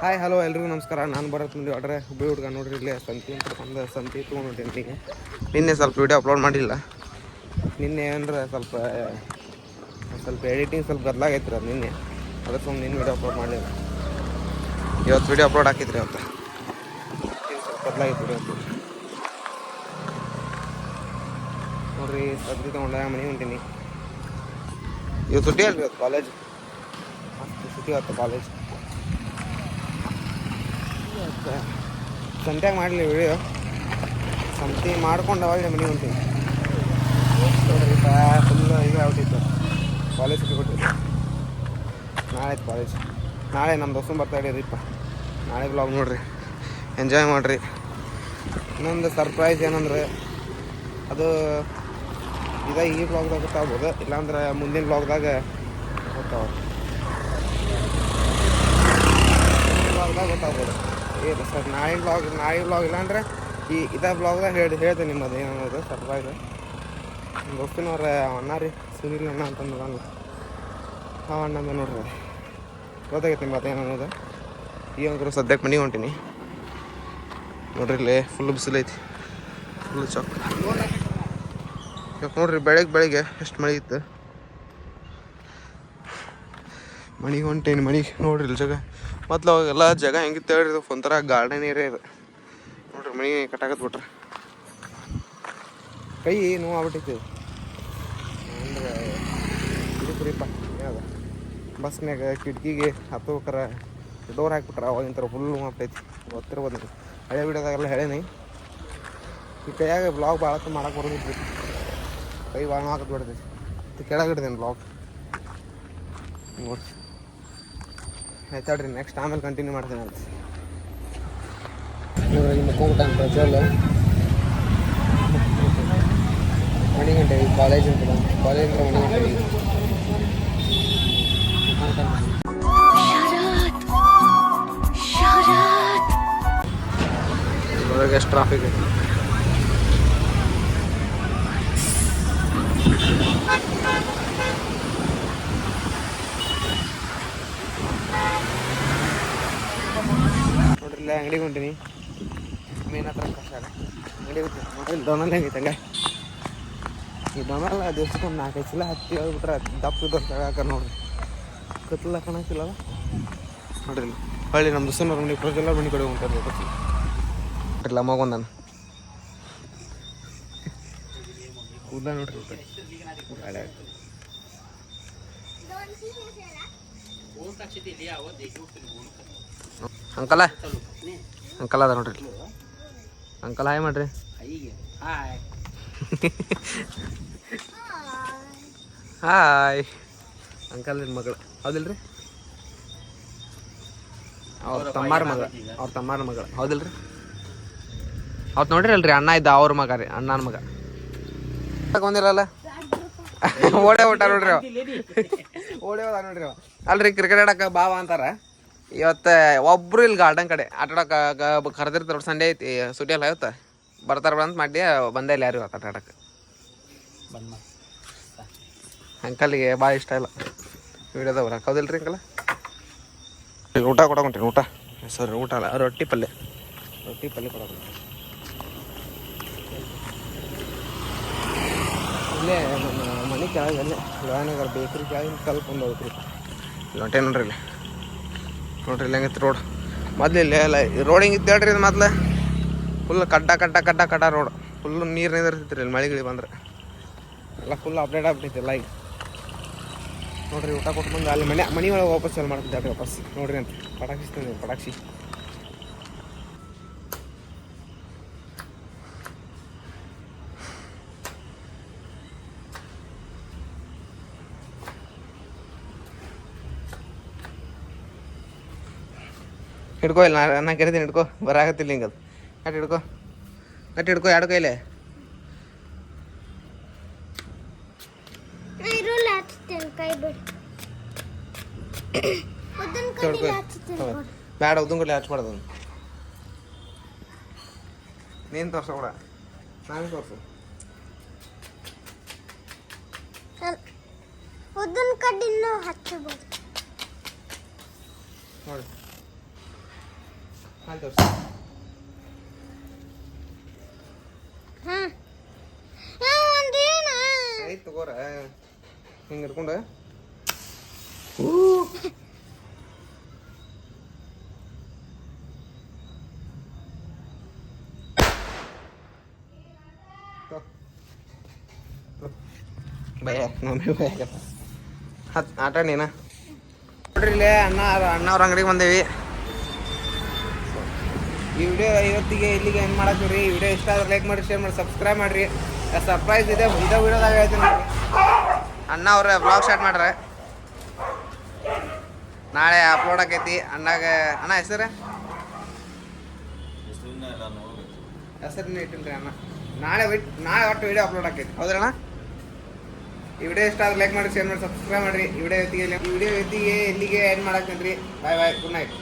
Hi hello ಎಲ್ರಿಗೂ ನಮಸ್ಕಾರ. ನಾನು ಭರತ್ ಮುಂದೆ ಹೊಡ್ರೆ ಹುಬ್ಬಳ್ಳಿ ಹುಡುಗ ನೋಡ್ರಿ. ಇಲ್ಲೇ ಸಂತಿ ಅಂತ ಬಂದು ಸಂತಿ ತೊಗೊಂಡು ನಿನ್ನೆ ಸ್ವಲ್ಪ ವೀಡಿಯೋ ಅಪ್ಲೋಡ್ ಮಾಡಿಲ್ಲ. ನಿನ್ನೆ ಅಂದ್ರೆ ಸ್ವಲ್ಪ ಎಡಿಟಿಂಗ್ ಸ್ವಲ್ಪ ಗದ್ದಲಾಗೈತ್ರಿ ಅದು ನಿನ್ನೆ. ಅದಕ್ಕೆ ಸುಮ್ಮನೆ ನಿನ್ನೆ ವೀಡಿಯೋ ಅಪ್ಲೋಡ್ ಮಾಡಲಿಲ್ಲ. ಇವತ್ತು ವೀಡಿಯೋ ಅಪ್ಲೋಡ್ ಹಾಕಿದ್ರಿ ಇವತ್ತು. ಸ್ವಲ್ಪ ಗದ್ದಲಾಗೈತೆ ವೀಡಿಯೋ ನೋಡ್ರಿ. ಸದ್ರಿ ತೊಗೊಂಡ ಮನೆ ಹೊಂಟೀನಿ. ಇವತ್ತು ಸುಟ್ಟಿ ಅಲ್ರಿ, ಇವತ್ತು ಕಾಲೇಜ್ ಮಸ್ತ್ ಸುಟ್ಟಿ ಇವತ್ತು ಕಾಲೇಜ್. ಸಂತ್ಯಾಗ ಮಾಡಲಿ ವಿಡಿಯೋ. ಸಂತಿ ಮಾಡ್ಕೊಂಡು ಅವಾಗ ಮನೆ ಹೊಂಟೀನಿ ನೋಡ್ರಿ. ಫುಲ್ ಈಗ ಔಟಿತ್ತು. ಕಾಲೇಜ್ ಸುಟ್ಟಿ ಕೊಟ್ಟಿದ್ದೆ. ನಾಳೆ ಕಾಲೇಜ್. ನಾಳೆ ನಮ್ಮ ದೋಸ್ತನ ಬರ್ತಾಯಿದ್ದೀರಿಪ್ಪ. ನಾಳೆ ಬ್ಲಾಗ್ ನೋಡಿರಿ, ಎಂಜಾಯ್ ಮಾಡಿರಿ. ಇನ್ನೊಂದು ಸರ್ಪ್ರೈಸ್ ಏನಂದ್ರೆ ಅದು ಈ ಬ್ಲಾಗ್ದಾಗ ಗೊತ್ತಾಗ್ಬೋದು, ಇಲ್ಲಾಂದ್ರೆ ಮುಂದಿನ ಬ್ಲಾಗ್ದಾಗ ಗೊತ್ತಾಗ್ಬೋದು. ಏನು ಸರ್ ನಾಳೆ ಬ್ಲಾಗ್ ಇಲ್ಲಾಂದ್ರೆ ಇದೇ ಬ್ಲಾಗ್ದಾಗ ಹೇಳ್ದೆ ನಿಮ್ಮದು ಏನನ್ನೋದು ಸರ್ಪ್ರೈಸ್. ನಮ್ಮ ದೋಸ್ತಿನವ್ರ ಅಣ್ಣ ರೀ, ಸುನೀಲ್ ಅಣ್ಣ ಅಂತಂದು ಆ ಅಣ್ಣಂದ ನೋಡ್ರಿ. ಗೊತ್ತಾಗೈತೆ ನಿಮ್ಗೆ ಅದೇನು ಅನ್ನೋದು. ಈಗ ಅಂದ್ರೆ ಸದ್ಯಕ್ಕೆ ಮನೆಗೆ ಹೊಂಟೀನಿ ನೋಡ್ರಿ. ಇಲ್ಲೇ ಫುಲ್ ಬಿಸಿಲೈತಿ, ಫುಲ್ ಚಾಕ್. ಯಾಕೆ ನೋಡ್ರಿ, ಬೆಳಗ್ಗೆ ಎಷ್ಟು ಮಳೆ ಇತ್ತು. ಮನೆಗೆ ಹೊಂಟೇನಿ. ಮನೆಗೆ ನೋಡ್ರಿ ಇಲ್ಲಿ ಜಾಗ ಮೊದ್ಲು ಅವಾಗೆಲ್ಲ ಜಾಗ ಹೆಂಗಿತ್ತು ಹೇಳ್ರಿ. ಇದು ಒಂಥರ ಗಾರ್ಡನ್ ಏರಿಯಾ ಇದು ನೋಡ್ರಿ. ಮನೆ ಕಟ್ಟಾಕತ್ ಬಿಟ್ರೆ ಕೈ ನೋವು ಆಗ್ಬಿಟ್ಟೈತಿ. ಅಂದ್ರೆ ಇದಕ್ರಿಪ್ಪ ಏನದ ಬಸ್ನಾಗ ಕಿಟಕಿಗೆ ಹತ್ತೋಕ್ರ ಡೋರ್ ಹಾಕ್ಬಿಟ್ರೆ ಅವಾಗಿನ ಥರ ಫುಲ್ ನೋವು ಆಗ್ತೈತಿ. ಗೊತ್ತಿರ್ಬೋದು ನೀವು, ಹಳೆ ವಿಡಿಯೋದಾಗೆಲ್ಲ ಹೇಳೇನಿ. ಈ ಕೈಯಾಗ ಬ್ಲಾಗ್ ಭಾಳತ್ತು ಮಾಡಕ್ಕೆ ಬರೋದಿತ್ತು. ಕೈ ಭಾಳ ನೋವು ಹಾಕತ್ ಬಿಡ್ತೈತಿ. ಕೆಳಗೆ ಹಿಡ್ದೇನು ಬ್ಲಾಗ್ ನೋಡಿ. ಆಯ್ತಾಡ್ರಿ, ನೆಕ್ಸ್ಟ್ ಆಮೇಲೆ ಕಂಟಿನ್ಯೂ ಮಾಡ್ತೀನಿ ಅಂತ ನೋಡ್ರಿ. ಮುಕ್ಕೊಂಬಿಟ್ಟಾನ ಪ್ರಜ್ವಲ್. ಮಣಿ ಗಂಟೆ ಕಾಲೇಜ್ ಅಂತ ಬಂದು ಕಾಲೇಜಿಂದ ಮಣಿ ಗಂಟೆ ಒಳಗೆ ಎಷ್ಟು ಟ್ರಾಫಿಕ್ ಐತಿ. ನೋಡ್ರಿ, ಇಲ್ಲ ಅಂಗಡಿಗೆ ಹೊಂಟೀನಿ. ಮೇನ್ ಹತ್ರ ಕಷ್ಟ ಅಂಗಡಿ ಹೋಗ್ತೀನಿ ನೋಡ್ರಿ. ಇಲ್ಲಿ ಡೊನಲ್ ಹೆಂಗೈತೆ ಹಂಗೆ. ಈ ಡೊನಲ್ ದಿವ್ಸಕ್ಕೆ ಒಂದು 4-5 ಸಲ ಹತ್ತಿ ಹೋಗ್ಬಿಟ್ರೆ ದಪ್ಪ ಇದ್ದವ್ರು ನೋಡ್ರಿ. ಕತ್ತಲ ಕಾಣಕ್ತಿಲ್ಲ ನೋಡ್ರಿ. ಇಲ್ಲಿ ಹಳ್ಳಿ ನಮ್ಮ ದೋಸ್ತನವ್ರ ಮನೆ ಪ್ರಜ್ವಲ್ ಮನೆ ಕಡೆ ಹೊಂಟಾರ ನೋಡ್ರಿ. ಇಲ್ಲ ಮಗೊಂದಾನ ಕೂದ ನೋಡ್ರಿ. ಗಾಡಿ ಅಂಕಲ್ ಅದ ನೋಡ್ರಿ. ಅಂಕಲ್ ಹಾಯ್ ಮಾಡ್ರಿ. ಹಾಯ್ ಅಂಕಲ್ ಮಗಳು ಹೌದಿಲ್ರಿ? ಅವ್ರ ತಮ್ಮಾರ ಮಗಳು ಹೌದಿಲ್ರಿ? ಅವತ್ತು ನೋಡ್ರಿ ಅಲ್ರಿ, ಅಣ್ಣ ಇದ್ದ ಅವ್ರ ಮಗ ರೀ, ಅಣ್ಣನ ಮಗ ಬಂದಿರಲ್ಲ. ಓಡೇ ಊಟ ನೋಡ್ರಿ, ಓಡೇ ಹೋದ ನೋಡ್ರಿ. ಅಲ್ರಿ ಕ್ರಿಕೆಟ್ ಆಡಕ್ಕೆ ಬಾವ ಅಂತಾರ. ಇವತ್ತು ಒಬ್ರು ಇಲ್ಲಿ ಗಾರ್ಡನ್ ಕಡೆ ಆಟ ಆಡಕ್ಕೆ ಕರೆದಿರ್ತಾರ. ಸಂಡೇ ಐತಿ, ಸುಟಿ ಎಲ್ಲ ಇವತ್ತು ಬರ್ತಾರ ಅಂತ ಮಾಡಿ ಬಂದೇ ಇಲ್ಲ ಯಾರು ಇವತ್ತು ಆಟ ಆಡಕ್ಕೆ. ಅಂಕಲ್ಗೆ ಭಾಳ ಇಷ್ಟ ಇಲ್ಲ ವಿಡಿಯೋದಾಗ ಬರಕ್ಕೆ ಹೌದಿಲ್ರಿ ಅಂಕಲ್? ಊಟ ಕೊಡಕೊಂತೀರಿ. ಊಟ ಸರಿ, ಊಟ ಅಲ್ಲ, ರೊಟ್ಟಿ ಪಲ್ಯ ಕೊಡೋದು. ಇಲ್ಲೇ ನಮ್ಮ ಮನೆ ಕೆಳಗಲ್ಲೇ ಲೋಯನಗರ ಬೇಕ್ರಿ ಕೆಳಗಿನ ಕಲ್ಕೊಂಡು ಹೋಗ್ರಿ. ಇಲ್ಲಿ ಹೊಂಟೆ ನೋಡ್ರಿ. ಇಲ್ಲಿ ನೋಡ್ರಿ, ಇಲ್ಲಿ ಹೆಂಗಿತ್ತು ರೋಡ್. ಮೊದ್ಲು ಇಲ್ಲೇ ಎಲ್ಲ ರೋಡ್ ಹಿಂಗಿತ್ತು ಹೇಳ್ರಿ. ಇದು ಮೊದ್ಲು ಫುಲ್ ಕಡ್ಡ ರೋಡ್. ಫುಲ್ಲು ನೀರು ನಿಂದಿರ್ತೈತಿ ಇಲ್ಲಿ ಮಳೆಗಿಳಿ ಬಂದ್ರೆ. ಎಲ್ಲ ಫುಲ್ ಅಪ್ಡೇಟ್ ಆಗ್ಬಿಟ್ಟೈತಿಲ್ಲ ಈಗ ನೋಡ್ರಿ. ಊಟ ಕೊಟ್ಟು ಬಂದು ಅಲ್ಲಿ ಮನೆ ಒಳಗೆ ವಾಪಸ್ ಅಲ್ಲಿ ಮಾಡ್ತಿದ್ದೆ ವಾಪಸ್ ನೋಡ್ರಿ ಅಂತ ಪಟಾಕ್ಷಿ ಪಟಾಕ್ಷಿ. ಹಿಡ್ಕೋ, ಇಲ್ಲ ನಾ ಕರಿತೀನಿ. ಹಿಡ್ಕೋ, ಬರಾಕತ್ತಿಲ್ಲ ಹಿಂಗದು. ಹಿಡ್ಕೋ ಎರಡು ಕೈಲೇ. ಬ್ಯಾಡ, ಉದ್ದನ್ ಕೊಡ್ಲಿ ಹಚ್ಬಾರ್ದು. ನೀನು ತೋರ್ಸ ಕೂಡ, ನಾನೇ ತೋರ್ಸು. ಉದ್ದನ್ ಕಡ್ಡಿನೂ ಹಚ್ಚಬಹುದು ನೋಡಿ. ಅಲ್ಲಿ ತೋರಿಸಿ. ಆಯ್ತು ತಗೋರ ಹಿಂಗೆ ಹಿಡ್ಕೊಂಡು ಭಯ ನಮಗೆ ಭಯ ಆಟ ನೀನ ನೋಡ್ರಿ ಇಲ್ಲೇ ಅಣ್ಣವ್ರ ಅಂಗಡಿಗೆ ಬಂದೇವಿ. ಈ ವಿಡಿಯೋ ಇವತ್ತಿಗೆ ಇಲ್ಲಿಗೆ ಏನು ಮಾಡತ್ತೀವಿ ರೀ. ಈ ವಿಡಿಯೋ ಇಷ್ಟ ಆದ್ರೆ ಲೈಕ್ ಮಾಡಿ, ಶೇರ್ ಮಾಡಿ, ಸಬ್ಸ್ಕ್ರೈಬ್ ಮಾಡಿರಿ. ಸರ್ಪ್ರೈಸ್ ಇದೆ, ಇದೇ ವಿಡಿಯೋದಾಗ ಹೇಳ್ತೀನಿ ನೋಡಿ. ಅಣ್ಣ ಅವ್ರ ಬ್ಲಾಗ್ ಸ್ಟಾರ್ಟ್ ಮಾಡ್ರೆ ನಾಳೆ ಅಪ್ಲೋಡ್ ಆಕೈತಿ. ಅಣ್ಣಾಗ ಅಣ್ಣ ಹೆಸರು ಹೆಸರನ್ನ ಇಟ್ಟಿನ್ರಿ ಅಣ್ಣ. ನಾಳೆ ಒಟ್ಟು ವಿಡಿಯೋ ಅಪ್ಲೋಡ್ ಆಕೈತಿ. ಹೌದ್ರಣ್ಣ? ಈ ವಿಡಿಯೋ ಇಷ್ಟ ಆದ್ರೆ ಲೈಕ್ ಮಾಡಿ, ಶೇರ್ ಮಾಡಿ, ಸಬ್ಸ್ಕ್ರೈಬ್ ಮಾಡಿರಿ. ಈ ವಿಡಿಯೋ ಎತ್ತಿಗೆ ಇಲ್ಲಿಗೆ ಎಂಡ್ ಮಾಡಾಕ್ತೀನಿ ರೀ. ಬಾಯ್ ಬಾಯ್, ಗುಡ್ ನೈಟ್.